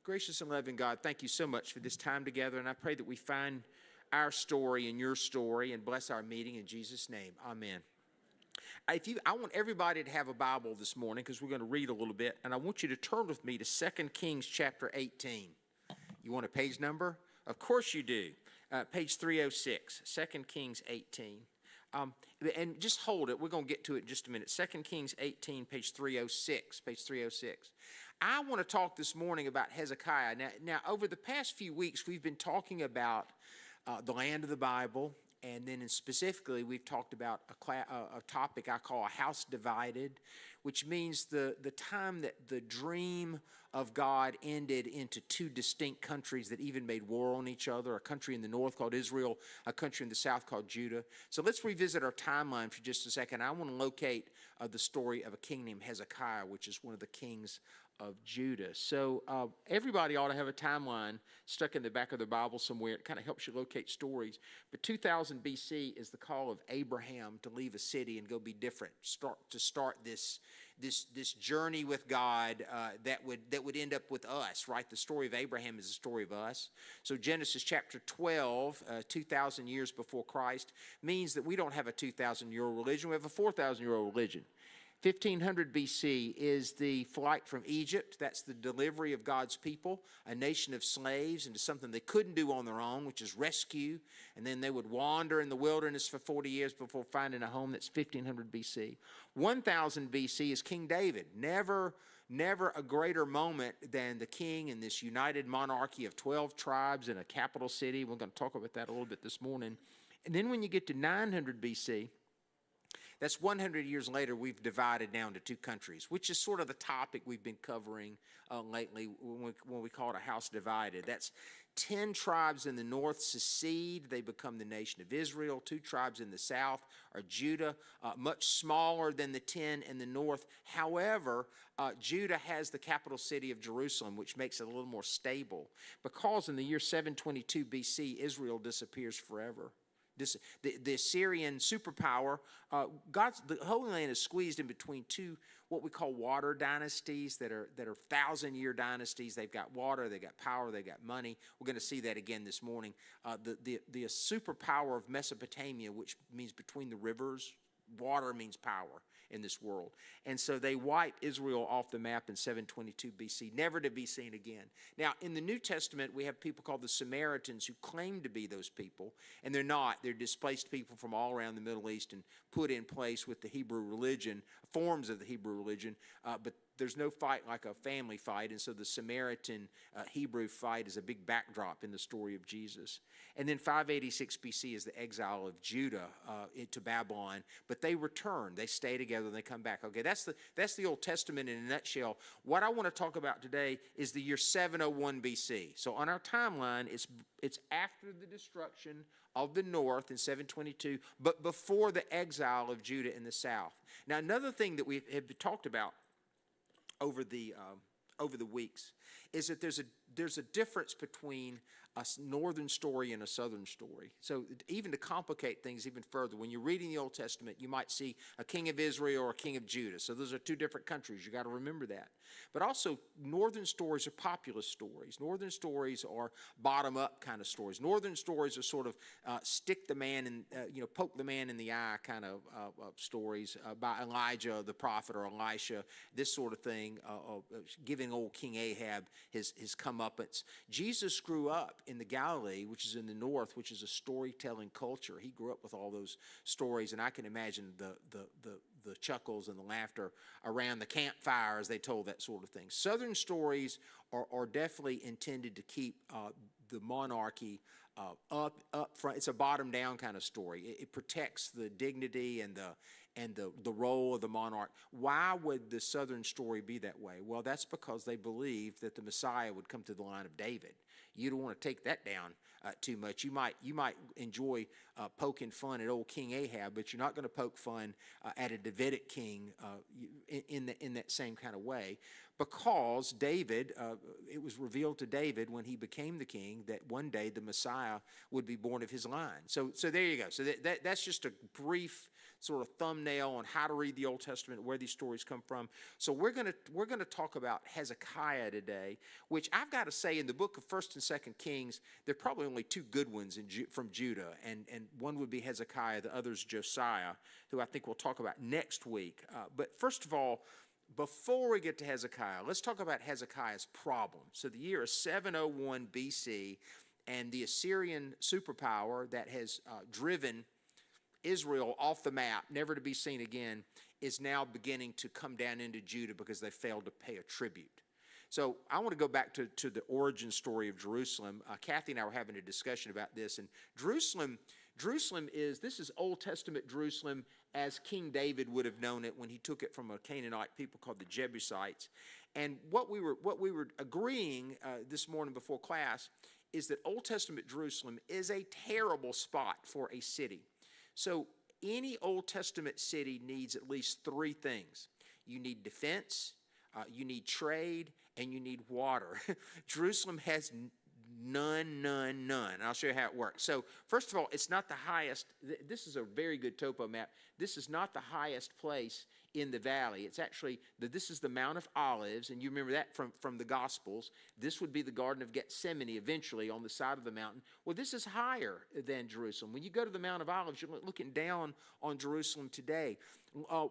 Gracious and loving God, thank you so much for this time together, and I pray that we find our story in your story and bless our meeting in Jesus' name. Amen. I want everybody to have a Bible this morning because we're going to read a little bit, and I want you to turn with me to 2 Kings chapter 18. You want a page number? Of course you do. Page 306, 2 Kings 18. And just hold it. We're going to get to it in just a minute. 2 Kings 18, page 306. Page 306. I want to talk this morning about Hezekiah. Now, over the past few weeks, we've been talking about the land of the Bible, and then specifically, we've talked about a topic I call a house divided, which means the time that the dream of God ended into two distinct countries that even made war on each other, a country in the north called Israel, a country in the south called Judah. So let's revisit our timeline for just a second. I want to locate the story of a king named Hezekiah, which is one of the kings of Judah. So everybody ought to have a timeline stuck in the back of their Bible somewhere. It kind of helps you locate stories. But 2000 BC is the call of Abraham to leave a city and go be different. Start this journey with God that would end up with us, right? The story of Abraham is the story of us. So Genesis chapter 12, 2,000 years before Christ, means that we don't have a 2,000-year-old religion. We have a 4,000-year-old religion. 1500 BC is the flight from Egypt. That's the delivery of God's people, a nation of slaves, into something they couldn't do on their own, which is rescue. And then they would wander in the wilderness for 40 years before finding a home. That's 1500 BC. 1000 BC is King David. Never a greater moment than the king in this united monarchy of 12 tribes in a capital city. We're going to talk about that a little bit this morning. And then when you get to 900 BC, that's 100 years later, we've divided down to two countries, which is sort of the topic we've been covering lately when we call it a house divided. That's 10 tribes in the north secede. They become the nation of Israel. 2 tribes in the south are Judah, much smaller than the 10 in the north. However, Judah has the capital city of Jerusalem, which makes it a little more stable, because in the year 722 BC, Israel disappears forever. The Assyrian superpower, the Holy Land is squeezed in between two what we call water dynasties that are 1,000-year dynasties. They've got water, they've got power, they've got money. We're going to see that again this morning. The superpower of Mesopotamia, which means between the rivers, water means power in this world. And so they wipe Israel off the map in 722 BC, never to be seen again. Now, in the New Testament, we have people called the Samaritans who claim to be those people, and they're not. They're displaced people from all around the Middle East and put in place with the Hebrew religion, forms of the Hebrew religion, but there's no fight like a family fight, and so the Samaritan Hebrew fight is a big backdrop in the story of Jesus. And then 586 BC is the exile of Judah into Babylon, but they return. They stay together and they come back. Okay, that's the Old Testament in a nutshell. What I want to talk about today is the year 701 BC. So on our timeline, it's after the destruction of the north in 722, but before the exile of Judah in the south. Now, another thing that we have talked about over the weeks is that there's a difference between a northern story and a southern story. So even to complicate things even further, when you're reading the Old Testament, you might see a king of Israel or a king of Judah. So those are two different countries. You got to remember that. But also, northern stories are populist stories. Northern stories are bottom-up kind of stories. Northern stories are sort of stick the man in, poke the man in the eye kind of stories by Elijah the prophet or Elisha, this sort of thing, giving old King Ahab his comeuppance. Jesus grew up in the Galilee, which is in the north, which is a storytelling culture. He grew up with all those stories, and I can imagine the chuckles and the laughter around the campfire as they told that sort of thing. Southern stories are definitely intended to keep the monarchy up front. It's a bottom-down kind of story. It protects the dignity and the role of the monarch. Why would the southern story be that way? Well, that's because they believed that the Messiah would come through the line of David. You don't want to take that down too much. You might enjoy poking fun at old King Ahab, but you're not going to poke fun at a Davidic king in that same kind of way, because David, it was revealed to David when he became the king that one day the Messiah would be born of his line. So there you go. So that's just a brief sort of thumbnail thumbnail on how to read the Old Testament, where these stories come from. So we're gonna talk about Hezekiah today, which I've got to say, in the book of 1st and 2nd Kings, there are probably only two good ones from Judah, and one would be Hezekiah, the other's Josiah, who I think we'll talk about next week. But first of all, before we get to Hezekiah, let's talk about Hezekiah's problem. So the year is 701 BC, and the Assyrian superpower that has driven Israel off the map, never to be seen again, is now beginning to come down into Judah because they failed to pay a tribute. So I want to go back to the origin story of Jerusalem. Kathy and I were having a discussion about this, and Jerusalem this is Old Testament Jerusalem as King David would have known it when he took it from a Canaanite people called the Jebusites. And what we were agreeing this morning before class is that Old Testament Jerusalem is a terrible spot for a city. So any Old Testament city needs at least three things. You need defense, you need trade, and you need water. Jerusalem has none. And I'll show you how it works. So first of all, it's not the highest. This is a very good topo map. This is not the highest place in the valley. It's actually, this is the Mount of Olives, and you remember that from the Gospels. This would be the Garden of Gethsemane eventually on the side of the mountain. Well, this is higher than Jerusalem. When you go to the Mount of Olives, you're looking down on Jerusalem today.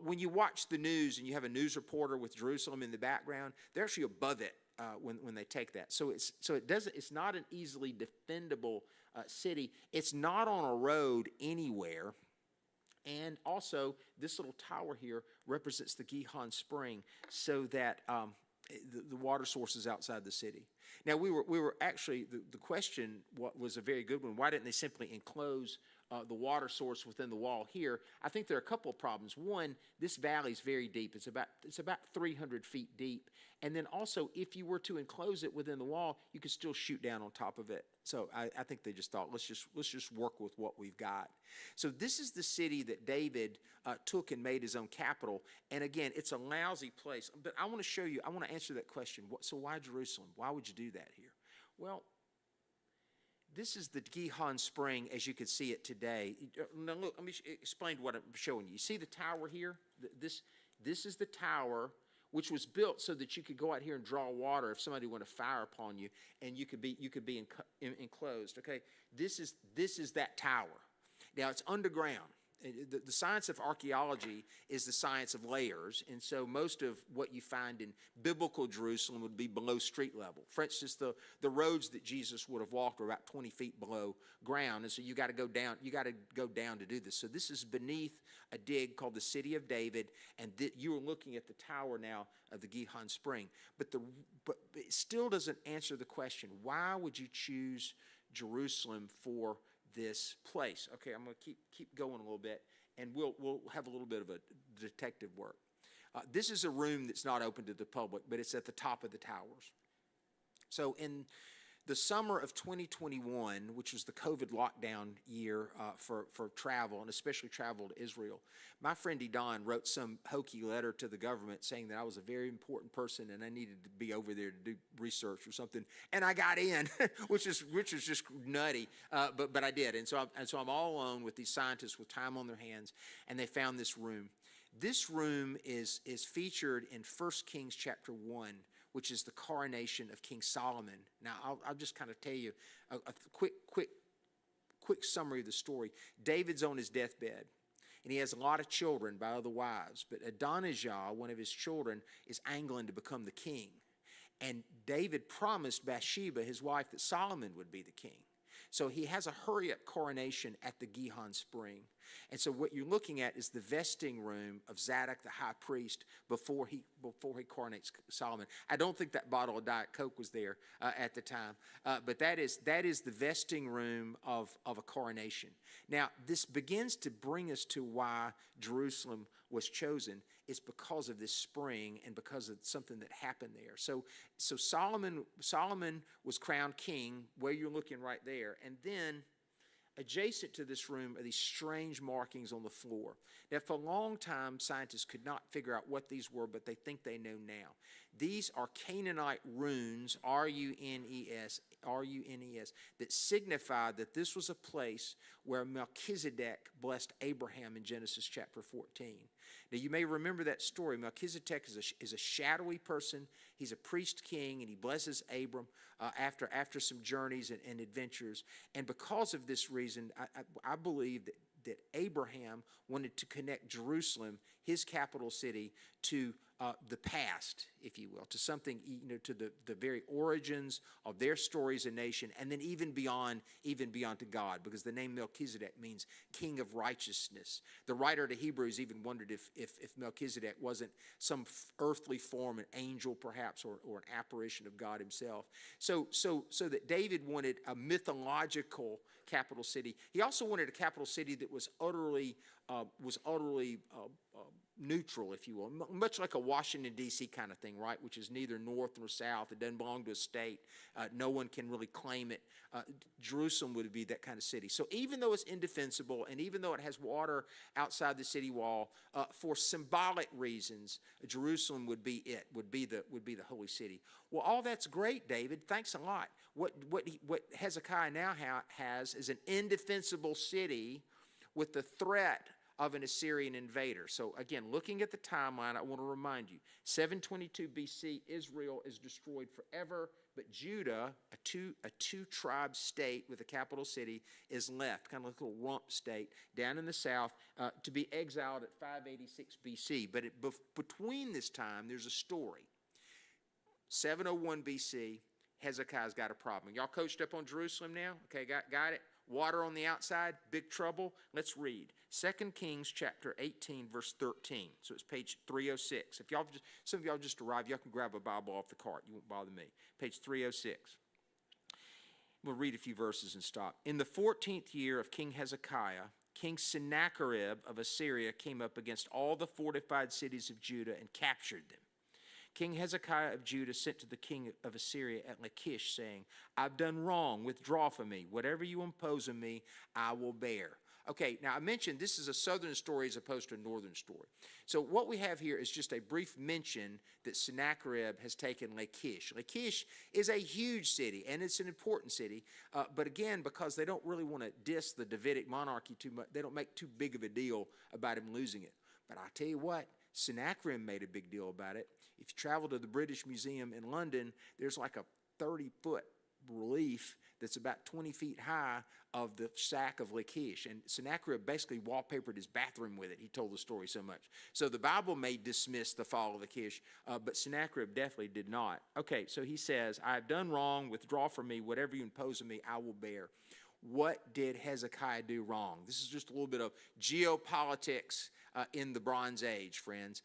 When you watch the news and you have a news reporter with Jerusalem in the background, they're actually above it when they take that. So it's not an easily defendable city. It's not on a road anywhere. And also, this little tower here represents the Gihon Spring, so that the water source is outside the city. Now, we were actually, the question was a very good one. Why didn't they simply enclose the water source within the wall here? I think there are a couple of problems. One, this valley is very deep. It's about 300 feet deep. And then also, if you were to enclose it within the wall, you could still shoot down on top of it. So I think they just thought, let's just work with what we've got. So this is the city that David took and made his own capital. And again, it's a lousy place. But I want to show you, I want to answer that question. So why Jerusalem? Why would you do that here? Well, this is the Gihon Spring as you can see it today. Now look, let me explain what I'm showing you. You see the tower here? This is the tower which was built so that you could go out here and draw water if somebody wanted to fire upon you, and you could be enclosed. Okay, this is that tower. Now it's underground. The science of archaeology is the science of layers, and so most of what you find in biblical Jerusalem would be below street level. For instance, the roads that Jesus would have walked were about 20 feet below ground, and so you got to go down. You got to go down to do this. So this is beneath a dig called the City of David, and you are looking at the tower now of the Gihon Spring. But it still doesn't answer the question: why would you choose Jerusalem for this place? Okay, I'm going to keep going a little bit, and we'll have a little bit of a detective work. This is a room that's not open to the public, but it's at the top of the towers. So in the summer of 2021, which was the COVID lockdown year for travel, and especially travel to Israel, my friend Edon wrote some hokey letter to the government saying that I was a very important person and I needed to be over there to do research or something, and I got in, which is just nutty, but I did, and so I'm all alone with these scientists with time on their hands, and they found this room. This room is featured in 1 Kings chapter 1, which is the coronation of King Solomon. Now, I'll just kind of tell you a quick summary of the story. David's on his deathbed, and he has a lot of children by other wives, but Adonijah, one of his children, is angling to become the king. And David promised Bathsheba, his wife, that Solomon would be the king. So he has a hurry-up coronation at the Gihon Spring. And so what you're looking at is the vesting room of Zadok, the high priest, before he coronates Solomon. I don't think that bottle of Diet Coke was there at the time, but that is the vesting room of a coronation. Now, this begins to bring us to why Jerusalem was chosen. It's because of this spring and because of something that happened there. So Solomon was crowned king, where you're looking right there, and then adjacent to this room are these strange markings on the floor. Now, for a long time, scientists could not figure out what these were, but they think they know now. These are Canaanite runes, R-U-N-E-S, R-U-N-E-S, that signified that this was a place where Melchizedek blessed Abraham in Genesis chapter 14. Now, you may remember that story. Melchizedek is a shadowy person. He's a priest king, and he blesses Abram after some journeys and adventures. And because of this reason, I believe that Abraham wanted to connect Jerusalem, his capital city, to the past, if you will, to something, to the very origins of their story as a nation, and then even beyond to God, because the name Melchizedek means king of righteousness. The writer to Hebrews even wondered if Melchizedek wasn't some earthly form, an angel perhaps, or an apparition of God himself. So that David wanted a mythological capital city. He also wanted a capital city that was utterly neutral, if you will, much like a Washington, D.C. kind of thing, right, which is neither north nor south. It doesn't belong to a state. No one can really claim it. Jerusalem would be that kind of city. So even though it's indefensible, and even though it has water outside the city wall, for symbolic reasons, Jerusalem would be the holy city. Well, all that's great, David. Thanks a lot. What Hezekiah now has is an indefensible city with the threat of an Assyrian invader. So again, looking at the timeline, I want to remind you, 722 BC, Israel is destroyed forever, but Judah, a two-tribe state with a capital city, is left, kind of like a little rump state, down in the south, to be exiled at 586 BC. But between this time, there's a story. 701 BC, Hezekiah's got a problem. Y'all coached up on Jerusalem now? Okay, got it? Water on the outside, big trouble. Let's read 2 Kings chapter 18, verse 13. So it's page 306. If some of y'all just arrived, y'all can grab a Bible off the cart. You won't bother me. Page 306. We'll read a few verses and stop. In the 14th year of King Hezekiah, King Sennacherib of Assyria came up against all the fortified cities of Judah and captured them. King Hezekiah of Judah sent to the king of Assyria at Lachish, saying, I've done wrong. Withdraw from me. Whatever you impose on me, I will bear. Okay, now I mentioned this is a southern story as opposed to a northern story. So what we have here is just a brief mention that Sennacherib has taken Lachish. Lachish is a huge city, and it's an important city. But again, because they don't really want to diss the Davidic monarchy too much, they don't make too big of a deal about him losing it. But I'll tell you what, Sennacherib made a big deal about it. If you travel to the British Museum in London, there's like a 30-foot relief that's about 20 feet high of the sack of Lachish. And Sennacherib basically wallpapered his bathroom with it. He told the story so much. So the Bible may dismiss the fall of Lachish, but Sennacherib definitely did not. Okay, so he says, I have done wrong. Withdraw from me. Whatever you impose on me, I will bear. What did Hezekiah do wrong? This is just a little bit of geopolitics in the Bronze Age, friends.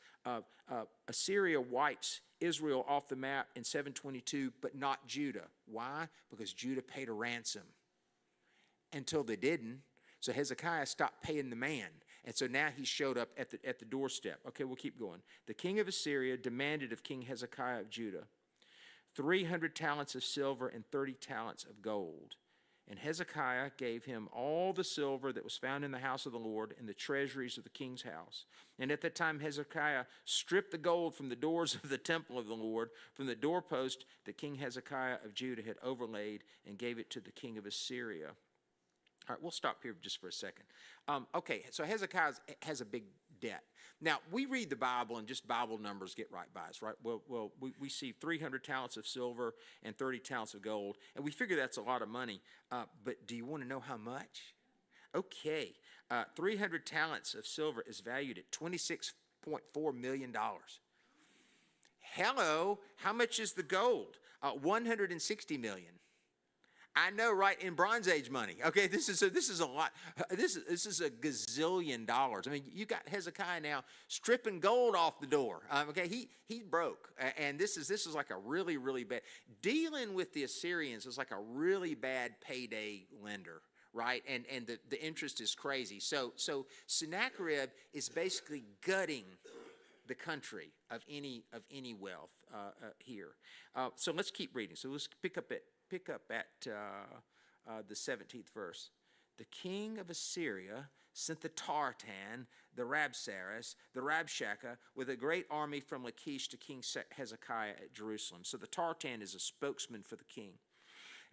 Assyria wipes Israel off the map in 722, but not Judah. Why? Because Judah paid a ransom until they didn't. So Hezekiah stopped paying the man. And so now he showed up at the doorstep. Okay, we'll keep going. The king of Assyria demanded of King Hezekiah of Judah 300 talents of silver and 30 talents of gold. And Hezekiah gave him all the silver that was found in the house of the Lord and the treasuries of the king's house. And at that time Hezekiah stripped the gold from the doors of the temple of the Lord, from the doorpost that King Hezekiah of Judah had overlaid, and gave it to the king of Assyria. All right, we'll stop here just for a second. Okay, so Hezekiah has a big debt. Now, we read the Bible and just Bible numbers get right by us, right? Well, we see 300 talents of silver and 30 talents of gold, and we figure that's a lot of money. But do you want to know how much? Okay, 300 talents of silver is valued at $26.4 million. Hello, how much is the gold? 160 million. I know, right? In Bronze Age money. Okay, this is a lot. This is a gazillion dollars. I mean, you got Hezekiah now stripping gold off the door. Okay, he broke, and this is like a really, really bad dealing with the Assyrians is like a really bad payday lender. Right, and the interest is crazy. So Sennacherib is basically gutting the country of any wealth here. So let's keep reading. So let's pick up at the 17th verse. The king of Assyria sent the Tartan, the Rabsaris, the Rabshakeh, with a great army from Lachish to King Hezekiah at Jerusalem. So the Tartan is a spokesman for the king.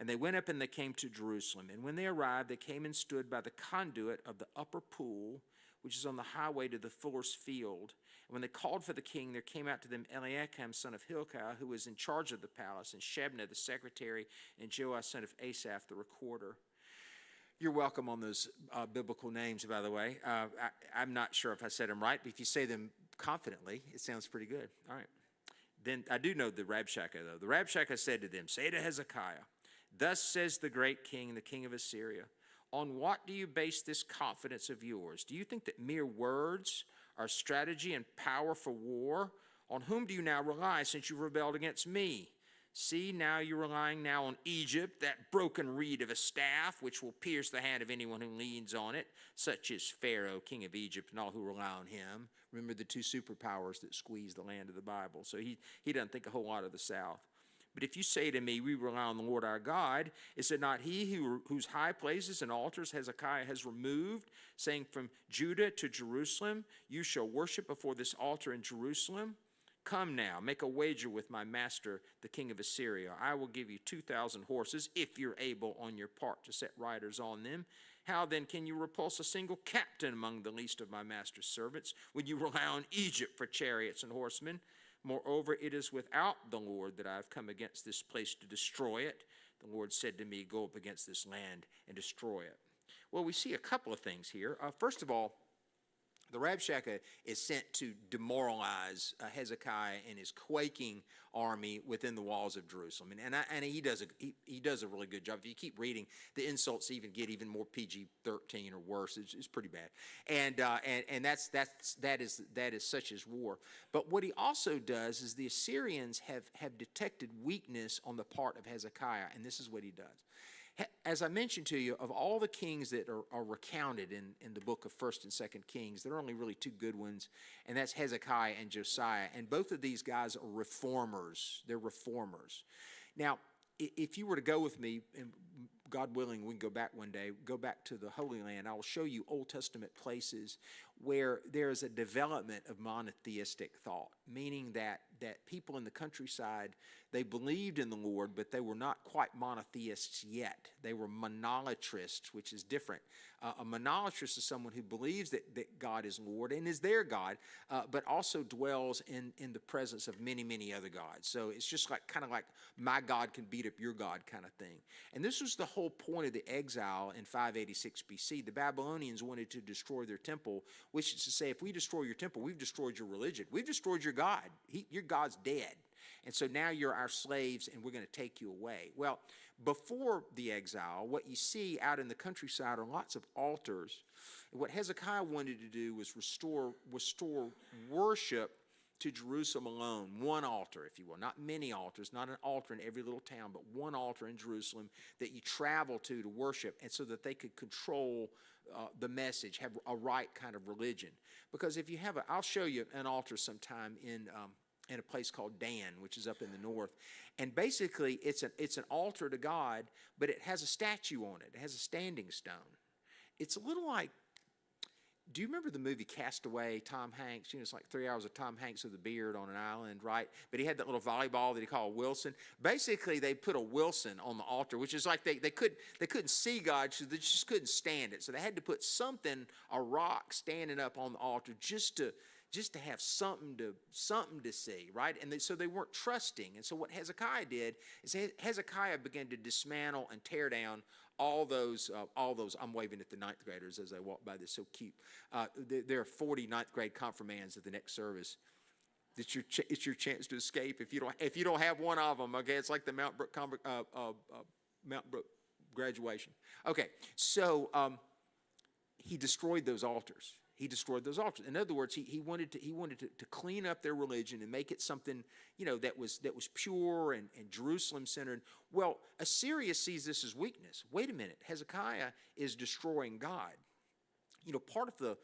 And they went up and they came to Jerusalem. And when they arrived, they came and stood by the conduit of the upper pool, which is on the highway to the fuller's field. And when they called for the king, there came out to them Eliakim, son of Hilkiah, who was in charge of the palace, and Shebna, the secretary, and Joah, son of Asaph, the recorder. You're welcome on those biblical names, by the way. I'm not sure if I said them right, but if you say them confidently, it sounds pretty good. All right. Then I do know the Rabshakeh, though. The Rabshakeh said to them, say to Hezekiah, thus says the great king, the king of Assyria, on what do you base this confidence of yours? Do you think that mere words are strategy and power for war? On whom do you now rely, since you rebelled against me? See, now you're relying now on Egypt, that broken reed of a staff, which will pierce the hand of anyone who leans on it, such as Pharaoh, king of Egypt, and all who rely on him. Remember the two superpowers that squeeze the land of the Bible. So he doesn't think a whole lot of the South. But if you say to me, we rely on the Lord our God, is it not he whose high places and altars Hezekiah has removed, saying from Judah to Jerusalem, you shall worship before this altar in Jerusalem? Come now, make a wager with my master, the king of Assyria. I will give you 2,000 horses, if you're able on your part to set riders on them. How then can you repulse a single captain among the least of my master's servants, when you rely on Egypt for chariots and horsemen? Moreover, it is without the Lord that I have come against this place to destroy it. The Lord said to me, go up against this land and destroy it. Well, we see a couple of things here. First of all, the Rabshakeh is sent to demoralize Hezekiah and his quaking army within the walls of Jerusalem, and he does a really good job. If you keep reading, the insults even get even more PG-13 or worse. It's pretty bad, and that is such as war. But what he also does is the Assyrians have detected weakness on the part of Hezekiah, and this is what he does. As I mentioned to you, of all the kings that are recounted in the book of 1st and 2nd Kings, there are only really two good ones, and that's Hezekiah and Josiah. And both of these guys are reformers. They're reformers. Now, if you were to go with me, and God willing, we can go back one day, go back to the Holy Land, I will show you Old Testament places where there is a development of monotheistic thought, meaning that people in the countryside, they believed in the Lord, but they were not quite monotheists yet. They were monolatrists, which is different. A monolatrist is someone who believes that God is Lord and is their God, but also dwells in the presence of many, many other gods. So it's just kind of like my God can beat up your God kind of thing. And this was the whole point of the exile in 586 BC. The Babylonians wanted to destroy their temple, which is to say, if we destroy your temple, we've destroyed your religion. We've destroyed your God. Your God's dead. And so now you're our slaves and we're going to take you away. Well, before the exile, what you see out in the countryside are lots of altars. And what Hezekiah wanted to do was restore worship to Jerusalem alone. One altar, if you will. Not many altars, not an altar in every little town, but one altar in Jerusalem that you travel to worship, and so that they could control the message, have a right kind of religion. Because if you have I'll show you an altar sometime in a place called Dan, which is up in the north. And basically, it's an altar to God, but it has a statue on it. It has a standing stone. It's a little like, do you remember the movie Castaway, Tom Hanks? You know, it's like 3 hours of Tom Hanks with a beard on an island, right? But he had that little volleyball that he called Wilson. Basically, they put a Wilson on the altar, which is like they couldn't see God, so they just couldn't stand it. So they had to put something, a rock, standing up on the altar just to have something to see, right? And so they weren't trusting. And so what Hezekiah did is Hezekiah began to dismantle and tear down all those. I'm waving at the ninth graders as I walk by. They're so cute. There are 40 ninth grade confirmands at the next service. It's your chance to escape if you don't have one of them. Okay, it's like the Mount Brook graduation. Okay, so he destroyed those altars. He destroyed those altars. In other words, he wanted to clean up their religion and make it something, that was pure and Jerusalem centered. Well, Assyria sees this as weakness. Wait a minute, Hezekiah is destroying God. Part of the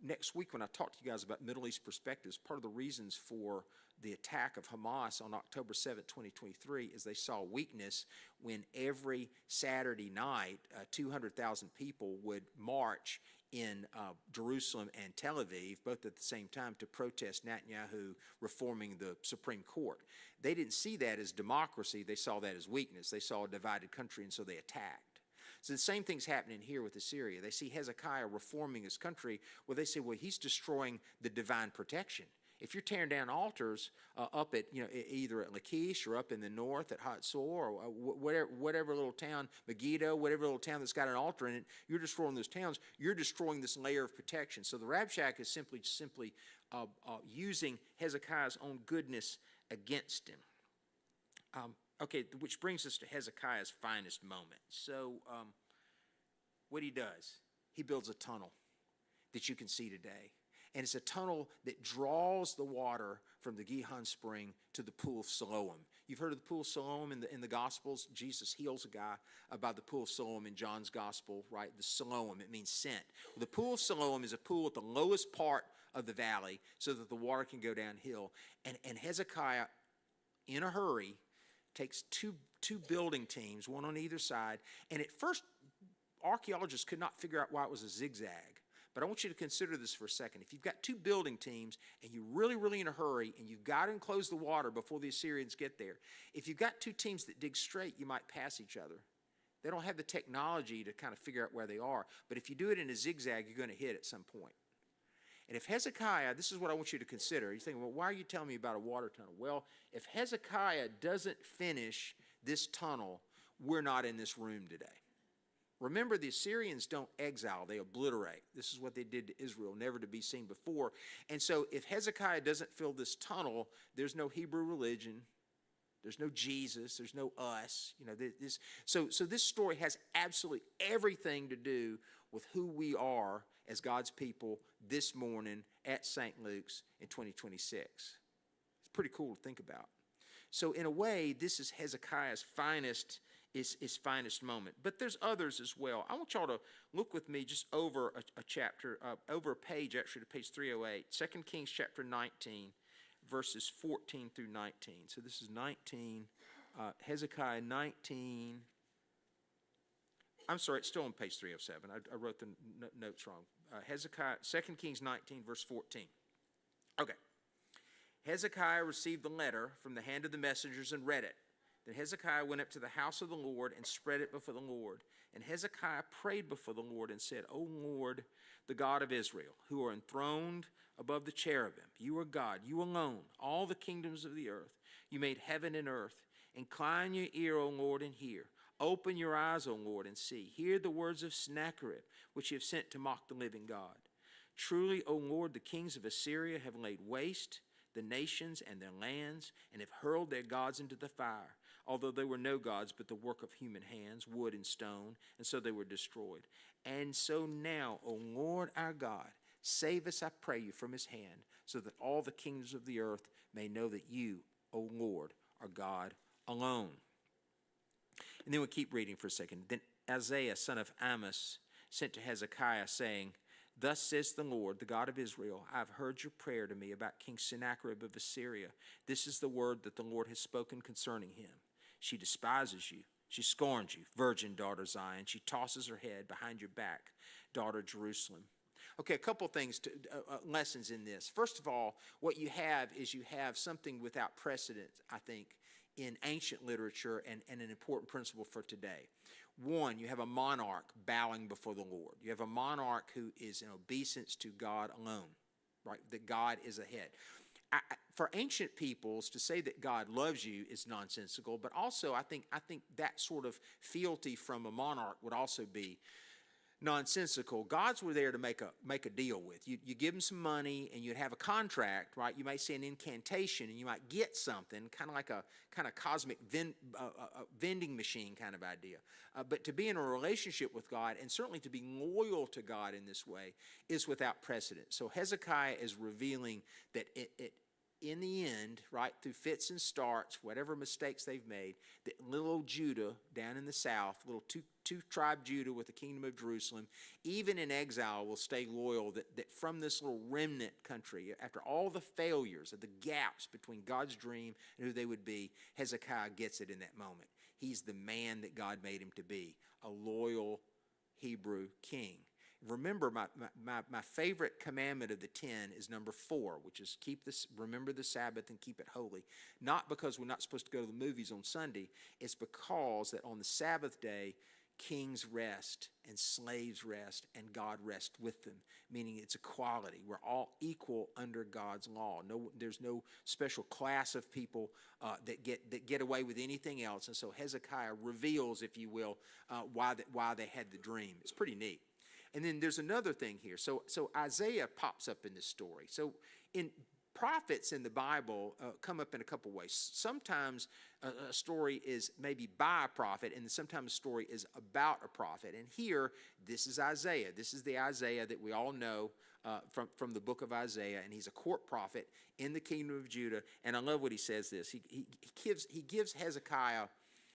next week when I talk to you guys about Middle East perspectives, part of the reasons for the attack of Hamas on October 7th, 2023, is they saw weakness when every Saturday night 200,000 people would march in Jerusalem and Tel Aviv, both at the same time, to protest Netanyahu reforming the Supreme Court. They didn't see that as democracy. They saw that as weakness. They saw a divided country, and so they attacked. So the same thing's happening here with Assyria. They see Hezekiah reforming his country. Well, they say, well, he's destroying the divine protection. If you're tearing down altars up at, either at Lachish or up in the north at Hatzor or whatever little town, Megiddo, whatever little town that's got an altar in it, you're destroying those towns. You're destroying this layer of protection. So the Rabshakeh is simply using Hezekiah's own goodness against him. Okay, which brings us to Hezekiah's finest moment. So what he does, he builds a tunnel that you can see today. And it's a tunnel that draws the water from the Gihon spring to the pool of Siloam. You've heard of the pool of Siloam in the Gospels. Jesus heals a guy about the pool of Siloam in John's Gospel, right? The Siloam, it means sent. Well, the pool of Siloam is a pool at the lowest part of the valley so that the water can go downhill. And Hezekiah, in a hurry, takes two building teams, one on either side. And at first, archaeologists could not figure out why it was a zigzag. But I want you to consider this for a second. If you've got two building teams and you're really, really in a hurry and you've got to enclose the water before the Assyrians get there, if you've got two teams that dig straight, you might pass each other. They don't have the technology to kind of figure out where they are. But if you do it in a zigzag, you're going to hit at some point. And if Hezekiah, this is what I want you to consider. You're thinking, well, why are you telling me about a water tunnel? Well, if Hezekiah doesn't finish this tunnel, we're not in this room today. Remember, the Assyrians don't exile, they obliterate. This is what they did to Israel, never to be seen before. And so if Hezekiah doesn't fill this tunnel, there's no Hebrew religion, there's no Jesus, there's no us. So this story has absolutely everything to do with who we are as God's people this morning at St. Luke's in 2026. It's pretty cool to think about. So in a way, this is Hezekiah's finest moment. But there's others as well. I want y'all to look with me just over a chapter, over a page, actually, to page 308, 2 Kings chapter 19, verses 14 through 19. So this is 19, Hezekiah 19. I'm sorry, it's still on page 307. I wrote the notes wrong. Hezekiah, 2 Kings 19, verse 14. Okay. Hezekiah received the letter from the hand of the messengers and read it. Then Hezekiah went up to the house of the Lord and spread it before the Lord. And Hezekiah prayed before the Lord and said, O Lord, the God of Israel, who are enthroned above the cherubim, you are God, you alone, all the kingdoms of the earth. You made heaven and earth. Incline your ear, O Lord, and hear. Open your eyes, O Lord, and see. Hear the words of Sennacherib, which you have sent to mock the living God. Truly, O Lord, the kings of Assyria have laid waste the nations and their lands, and have hurled their gods into the fire, although they were no gods but the work of human hands, wood and stone, and so they were destroyed. And so now, O Lord our God, save us, I pray you, from his hand, so that all the kingdoms of the earth may know that you, O Lord, are God alone. And then we'll keep reading for a second. Then Isaiah, son of Amos, sent to Hezekiah, saying, Thus says the Lord, the God of Israel, I have heard your prayer to me about King Sennacherib of Assyria. This is the word that the Lord has spoken concerning him. She despises you. She scorns you, virgin daughter Zion. She tosses her head behind your back, daughter Jerusalem. Okay, a couple things, lessons in this. First of all, what you have is you have something without precedent, I think, in ancient literature and an important principle for today. One, you have a monarch bowing before the Lord. You have a monarch who is in obeisance to God alone, right? That God is ahead. For ancient peoples, to say that God loves you is nonsensical, but also I think that sort of fealty from a monarch would also be nonsensical. Gods were there to make a deal with you. You give them some money and you'd have a contract, right? You might say an incantation and you might get something, kind of like a kind of cosmic vending machine kind of idea. But to be in a relationship with God and certainly to be loyal to God in this way is without precedent. So Hezekiah is revealing that in the end, right, through fits and starts, whatever mistakes they've made, that little old Judah down in the south, little two-tribe Judah with the kingdom of Jerusalem, even in exile will stay loyal, that from this little remnant country, after all the failures of the gaps between God's dream and who they would be, Hezekiah gets it in that moment. He's the man that God made him to be, a loyal Hebrew king. remember, my favorite commandment of the 10 is number 4, which is remember the Sabbath and keep it holy. Not because we're not supposed to go to the movies on Sunday. It's because that on the Sabbath day, kings rest and slaves rest and God rests with them, meaning it's equality. We're all equal under God's law. There's no special class of people that get away with anything else. And so Hezekiah reveals, if you will, why they had the dream. It's pretty neat. And then there's another thing here. So Isaiah pops up in this story. So in prophets in the Bible come up in a couple ways. Sometimes a story is maybe by a prophet, and sometimes a story is about a prophet. And here, this is Isaiah. This is the Isaiah that we all know from the book of Isaiah, and he's a court prophet in the kingdom of Judah. And I love what he says this. He gives Hezekiah